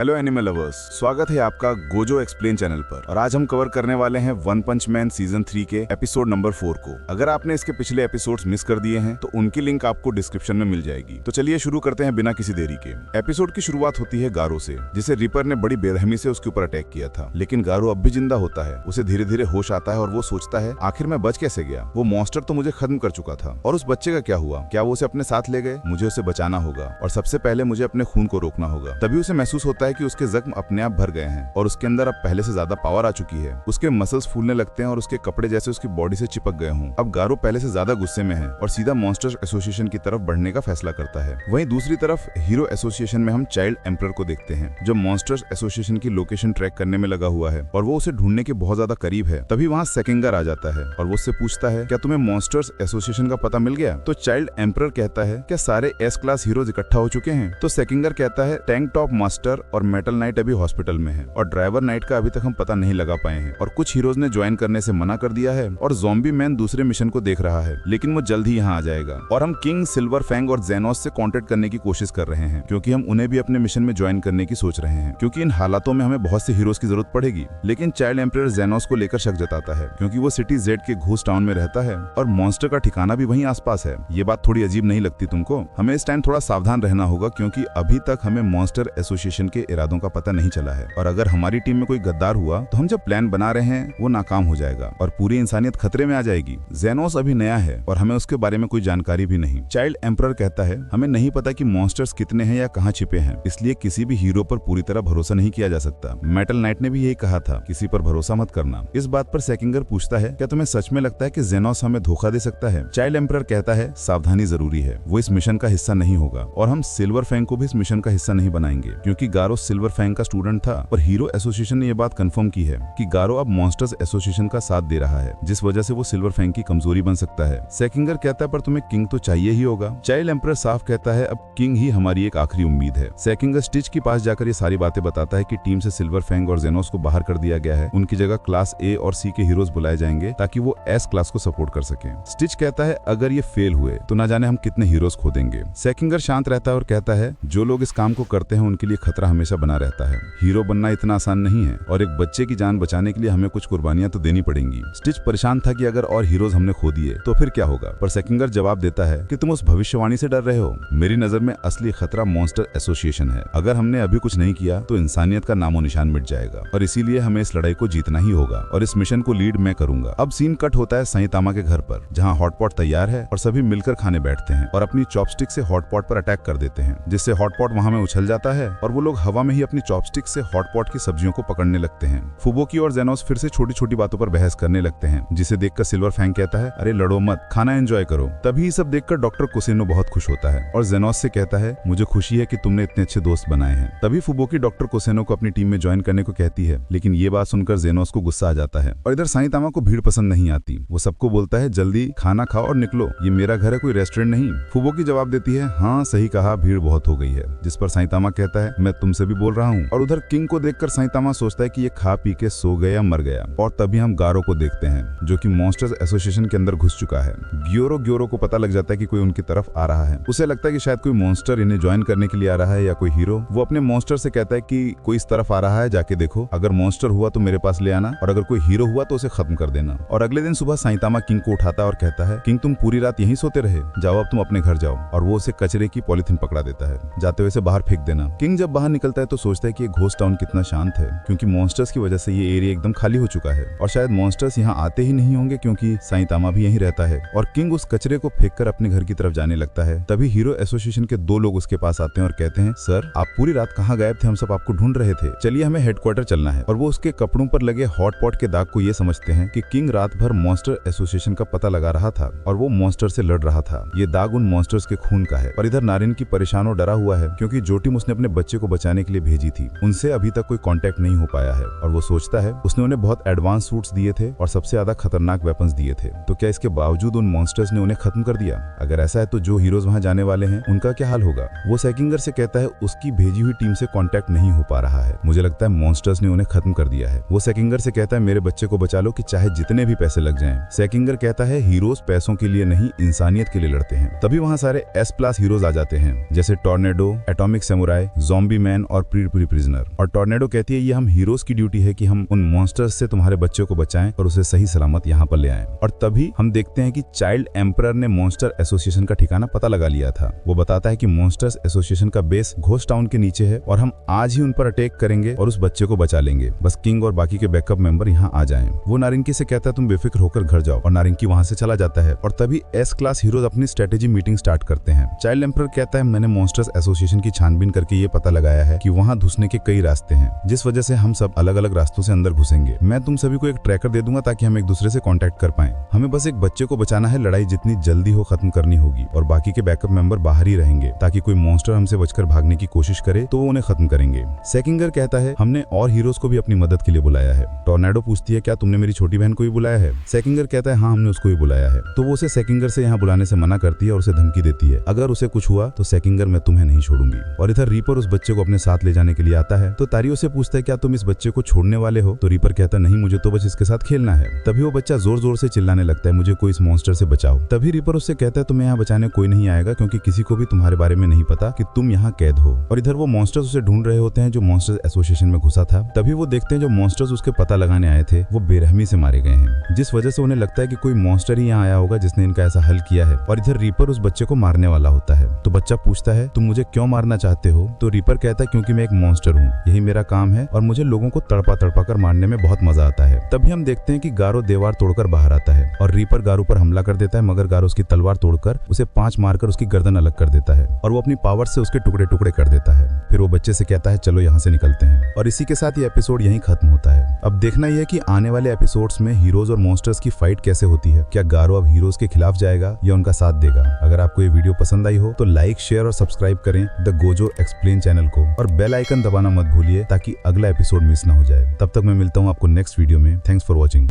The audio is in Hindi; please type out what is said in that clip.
हेलो एनिमल लवर्स, स्वागत है आपका गोजो एक्सप्लेन चैनल पर। और आज हम कवर करने वाले हैं वन पंच मैन सीजन 3 के एपिसोड नंबर 4 को। अगर आपने इसके पिछले एपिसोड्स मिस कर दिए हैं तो उनकी लिंक आपको डिस्क्रिप्शन में मिल जाएगी। तो चलिए शुरू करते हैं बिना किसी देरी के। एपिसोड की शुरुआत होती है गारो से, जिसे रिपर ने बड़ी बेरहमी से उसके ऊपर अटैक किया था। लेकिन गारो अब भी जिंदा होता है। उसे धीरे धीरे होश आता है और वो सोचता है आखिर मैं बच कैसे गया। वो मॉन्स्टर तो मुझे खत्म कर चुका था, और उस बच्चे का क्या हुआ? क्या वो उसे अपने साथ ले गए? मुझे उसे बचाना होगा और सबसे पहले मुझे अपने खून को रोकना होगा। तभी उसे महसूस होता है कि उसके जख्म अपने आप भर गए हैं और उसके अंदर अब पहले से ज्यादा पावर आ चुकी है। उसके मसल्स फूलने लगते हैं और उसके कपड़े जैसे उसकी बॉडी से चिपक गए हों। अब गारो पहले से ज्यादा गुस्से में है और सीधा मॉन्स्टर्स एसोसिएशन की तरफ बढ़ने का फैसला करता है। वहीं दूसरी तरफ हीरो एसोसिएशन में हम चाइल्ड एम्परर को देखते हैं, जो मॉन्स्टर्स एसोसिएशन की लोकेशन ट्रैक करने में लगा हुआ है और वो उसे ढूंढने के बहुत ज्यादा करीब है। तभी वहाँ सेकिंगर आ जाता है और वो उससे पूछता है क्या तुम्हें मॉन्स्टर्स एसोसिएशन का पता मिल गया? तो चाइल्ड एम्परर कहता है क्या सारे एस क्लास हीरोज इकट्ठा हो चुके हैं? तो सेकिंगर कहता है टैंक टॉप मास्टर और मेटल नाइट अभी हॉस्पिटल में है और ड्राइवर नाइट का अभी तक हम पता नहीं लगा पाए हैं और कुछ हीरोज ने ज्वाइन करने से मना कर दिया है और ज़ॉम्बी मैन दूसरे मिशन को देख रहा है, लेकिन वो जल्द ही यहाँ आ जाएगा। और हम किंग, सिल्वर फैंग और जेनोस से कांटेक्ट करने की कोशिश कर रहे हैं क्योंकि हम उन्हें भी अपने मिशन में ज्वाइन करने की सोच रहे हैं, क्योंकि इन हालातों में हमें बहुत से हीरोज की जरूरत पड़ेगी। लेकिन चाइल्ड एम्परर जेनोस को लेकर शक जताता है क्योंकि वो सिटी जेड के घूस टाउन में रहता है और मॉन्स्टर का ठिकाना भी वहीं आसपास है। ये बात थोड़ी अजीब नहीं लगती तुमको? हमें इस टाइम थोड़ा सावधान रहना होगा क्योंकि अभी तक हमें मॉन्स्टर एसोसिएशन के इरादों का पता नहीं चला है और अगर हमारी टीम में कोई गद्दार हुआ तो हम जो प्लान बना रहे हैं वो नाकाम हो जाएगा और पूरी इंसानियत खतरे में आ जाएगी। जेनोस अभी नया है और हमें उसके बारे में कोई जानकारी भी नहीं। चाइल्ड एम्परर कहता है हमें नहीं पता कि मॉन्स्टर्स कितने हैं या कहाँ छिपे हैं, इसलिए किसी भी हीरो पर पूरी तरह भरोसा नहीं किया जा सकता। मेटल नाइट ने भी यही कहा था, किसी पर भरोसा मत करना। इस बात पर सेकिंगर पूछता है क्या तुम्हें सच में लगता है कि जेनोस हमें धोखा दे सकता है? चाइल्ड एम्परर कहता है सावधानी जरूरी है, वो इस मिशन का हिस्सा नहीं होगा और हम सिल्वर फैंग को भी इस मिशन का हिस्सा नहीं बनाएंगे क्योंकि गारो सिल्वर फैंग का स्टूडेंट था और हीरो एसोसिएशन ने यह बात कंफर्म की है कि गारो अब मॉन्स्टर्स एसोसिएशन का साथ दे रहा है, जिस वजह से वो सिल्वर फैंग की कमजोरी बन सकता है। सेकिंगर कहता है पर तुम्हें किंग तो चाहिए ही होगा। चाइल्ड एम्परर साफ कहता है अब किंग ही हमारी एक आखिरी उम्मीद है। सेकिंगर स्टिच के पास जाकर ये सारी बातें बताता है कि टीम से सिल्वर फैंग और जेनोस को बाहर कर दिया गया है, उनकी जगह क्लास ए और सी के हीरोज बुलाए जाएंगे ताकि वो एस क्लास को सपोर्ट कर सके। स्टिच कहता है अगर ये फेल हुए तो ना जाने हम कितने हीरोज खो देंगे। सेकिंगर शांत रहता है और कहता है जो लोग इस काम को करते हैं उनके लिए खतरा हमेशा बना रहता है। हीरो बनना इतना आसान नहीं है और एक बच्चे की जान बचाने के लिए हमें कुछ कुर्बानियां तो देनी पड़ेंगी। स्टिच परेशान था कि अगर और हीरोज हमने खो दिए तो फिर क्या होगा, पर सेकिंगर जवाब देता है कि तुम उस भविष्यवाणी से डर रहे हो। मेरी नजर में असली खतरा मॉन्स्टर एसोसिएशन है। अगर हमने अभी कुछ नहीं किया तो इंसानियत का नामो निशान मिट जाएगा और इसीलिए हमें इस लड़ाई को जीतना ही होगा और इस मिशन को लीड मैं करूंगा। अब सीन कट होता है साइतामा के घर पर, जहाँ हॉटपॉट तैयार है और सभी मिलकर खाने बैठते हैं और अपनी चॉपस्टिक से हॉटपॉट पर अटैक कर देते हैं, जिससे हॉटपॉट वहां में उछल जाता है और वो लोग हवा में ही अपनी चॉपस्टिक से हॉटपॉट की सब्जियों को पकड़ने लगते हैं। फुबोकी और जेनोस फिर से छोटी छोटी बातों पर बहस करने लगते हैं, जिसे देखकर सिल्वर फैंग कहता है अरे लड़ो मत, खाना एंजॉय करो। तभी सब देखकर डॉक्टर कुसेनो बहुत खुश होता है और जेनोस से कहता है मुझे खुशी है कि तुमने इतने अच्छे दोस्त बनाए हैं। तभी फुबोकी डॉक्टर कुसेनो को अपनी टीम में ज्वाइन करने को कहती है, लेकिन ये बात सुनकर जेनोस को गुस्सा आ जाता है और इधर साइतामा को भीड़ पसंद नहीं आती। वो सबको बोलता है जल्दी खाना खाओ और निकलो, ये मेरा घर है, कोई रेस्टोरेंट नहीं। फुबोकी जवाब देती है हाँ सही कहा, भीड़ बहुत हो गई है, जिस पर साइतामा कहता है मैं तुमसे भी बोल रहा हूँ। और उधर किंग को देखकर साइतामा सोचता है कि ये खा पी के सो गया या मर गया। और तभी हम गारो को देखते हैं जो कि मॉन्स्टर्स एसोसिएशन के अंदर घुस चुका है। ग्योरो को पता लग जाता है कि कोई उनकी तरफ आ रहा है। उसे लगता है कि शायद कोई मॉन्स्टर इन्हें ज्वाइन करने के लिए आ रहा है या कोई हीरो। वो अपने मॉन्स्टर से कहता है कि कोई इस तरफ आ रहा है, जाके देखो, अगर मॉन्स्टर हुआ तो मेरे पास ले आना और अगर कोई हीरो हुआ तो उसे खत्म कर देना। और अगले दिन सुबह साइतामा किंग को उठाता है और कहता है किंग तुम पूरी रात यहीं सोते रहे, जाओ अब तुम अपने घर जाओ। और वो उसे कचरे की पॉलिथीन पकड़ा देता है, जाते हुए इसे बाहर फेंक देना। किंग जब बाहर निकलता है तो सोचता है कि ये घोस्ट टाउन कितना शांत है, क्योंकि मॉन्स्टर्स की वजह से ये एरिया एकदम खाली हो चुका है और शायद मॉन्स्टर्स यहाँ आते ही नहीं होंगे क्योंकि साइतामा भी यहीं रहता है। और किंग उस कचरे को फेंककर अपने घर की तरफ जाने लगता है। तभी हीरो एसोसिएशन के 2 लोग उसके पास आते हैं और कहते हैं सर आप पूरी रात कहाँ गायब थे, हम सब आपको ढूंढ रहे थे, चलिए हमें हेडक्वार्टर चलना है। और वो उसके कपड़ों पर लगे हॉटपॉट के दाग को ये समझते हैं कि किंग रात भर मॉन्स्टर एसोसिएशन का पता लगा रहा था और वो मॉन्स्टर से लड़ रहा था। ये दाग उन मॉन्स्टर्स के खून का है। और इधर नारिन की परेशान और डरा हुआ है क्योंकि जो टीम उसने अपने बच्चे को बचाने के लिए भेजी थी उनसे अभी तक कोई कांटेक्ट नहीं हो पाया है और वो सोचता है उसने उन्हें बहुत एडवांस सूट्स दिए थे और सबसे ज्यादा खतरनाक वेपन्स दिए थे, तो क्या इसके बावजूद उन मॉन्स्टर्स ने उन्हें खत्म कर दिया? अगर ऐसा है तो जो हीरोज वहां जाने वाले हैं उनका क्या हाल होगा? वो सेकिंगर से कहता है उसकी भेजी हुई टीम से कांटेक्ट नहीं हो पा रहा है, मुझे लगता है मॉन्स्टर्स ने उन्हें खत्म कर दिया है। वो सेकिंगर से कहता है मेरे बच्चे को बचा लो कि चाहे जितने भी पैसे लग जाएं। सेकिंगर कहता है हीरोज पैसों के लिए नहीं इंसानियत के लिए लड़ते हैं। तभी वहाँ सारे एस प्लस हीरोज आ जाते हैं जैसे tornado, atomic samurai, zombie man और प्री प्रिजनर। और टॉर्नेडो कहती है ये हम हीरोज की ड्यूटी है कि हम उन मॉन्स्टर्स से तुम्हारे बच्चे को बचाएं और उसे सही सलामत यहाँ पर ले आएं। और तभी हम देखते हैं कि चाइल्ड एम्परर ने मॉन्स्टर एसोसिएशन का ठिकाना पता लगा लिया था। वो बताता है कि मॉन्स्टर्स एसोसिएशन का बेस घोस्ट टाउन के नीचे है और हम आज ही उन पर अटैक करेंगे और उस बच्चे को बचा लेंगे, बस किंग और बाकी के बैकअप मेंबर यहाँ आ जाएं। वो नारिंकी से कहता है तुम बेफिक्र होकर घर जाओ, और नारिंकी वहां से चला जाता है। और तभी एस क्लास हीरोज अपनी स्ट्रेटेजी मीटिंग स्टार्ट करते हैं। चाइल्ड एम्परर कहता है मैंने मॉन्स्टर्स एसोसिएशन की छानबीन करके ये पता लगाया है कि वहाँ घुसने के कई रास्ते हैं, जिस वजह से हम सब अलग अलग रास्तों से अंदर घुसेंगे। मैं तुम सभी को एक ट्रैकर दे दूंगा ताकि हम एक दूसरे से कांटेक्ट कर पाएं। हमें बस एक बच्चे को बचाना है, लड़ाई जितनी जल्दी हो खत्म करनी होगी और बाकी के बैकअप मेंबर बाहर ही रहेंगे ताकि कोई मॉन्स्टर हमसे बचकर भागने की कोशिश करे तो वो उन्हें खत्म करेंगे। सेकिंगर कहता है हमने और हीरोज को भी अपनी मदद के लिए बुलाया है। टॉर्नेडो पूछती है क्या तुमने मेरी छोटी बहन को भी बुलाया है? सेकिंगर कहता है हाँ हमने उसको भी बुलाया है। तो वो उसे सेकिंगर से यहाँ बुलाने से मना करती है और उसे धमकी देती है अगर उसे कुछ हुआ तो सेकिंगर मैं तुम्हें नहीं छोड़ूंगी। और इधर रीपर उस बच्चे को अपने साथ ले जाने के लिए आता है। तो तारियो से पूछता है क्या तुम इस बच्चे को छोड़ने वाले हो? तो रीपर कहता नहीं मुझे तो बस इसके साथ खेलना है। तभी वो बच्चा जोर जोर से चिल्लाने लगता है मुझे कोई इस मॉन्स्टर से बचाओ। तभी रीपर उससे कहता है तुम्हें यहाँ बचाने कोई नहीं आएगा क्योंकि किसी को भी तुम्हारे बारे में नहीं पता कि तुम यहाँ कैद हो। और इधर वो मॉन्स्टर्स उसे ढूंढ रहे होते हैं जो मॉन्स्टर्स एसोसिएशन में घुसा था। तभी वो देखते हैं जो मॉन्स्टर्स उसके पता लगाने आए थे वो बेरहमी से मारे गए हैं, जिस वजह से उन्हें लगता है कि कोई मॉन्स्टर ही यहाँ आया होगा जिसने इनका ऐसा हल किया है। और इधर रीपर उस बच्चे को मारने वाला होता है। तो बच्चा पूछता है तुम मुझे क्यों मारना चाहते हो? तो रीपर कहता है क्योंकि मैं एक मॉन्स्टर हूँ, यही मेरा काम है और मुझे लोगों को तड़पा तड़पा कर मारने में बहुत मजा आता है। तभी हम देखते हैं कि गारो दीवार तोड़कर बाहर आता है और रीपर गारो पर हमला कर देता है, मगर गारो उसकी तलवार तोड़कर उसे 5 मारकर उसकी गर्दन अलग कर देता है और वो अपनी पावर से उसके टुकड़े टुकड़े कर देता है। फिर वो बच्चे से कहता है चलो यहाँ से निकलते हैं। और इसी के साथ ये एपिसोड यहीं खत्म होता है। अब देखना यह है कि आने वाले एपिसोड्स में हीरोज और मॉन्स्टर्स की फाइट कैसे होती है। क्या गारो अब हीरोज के खिलाफ जाएगा या उनका साथ देगा? अगर आपको ये वीडियो पसंद आई हो तो लाइक, शेयर और सब्सक्राइब करें द गोजो एक्सप्लेन चैनल को और बेल आइकन दबाना मत भूलिए ताकि अगला एपिसोड मिस ना हो जाए। तब तक मैं मिलता हूँ आपको नेक्स्ट वीडियो में। Thanks for watching.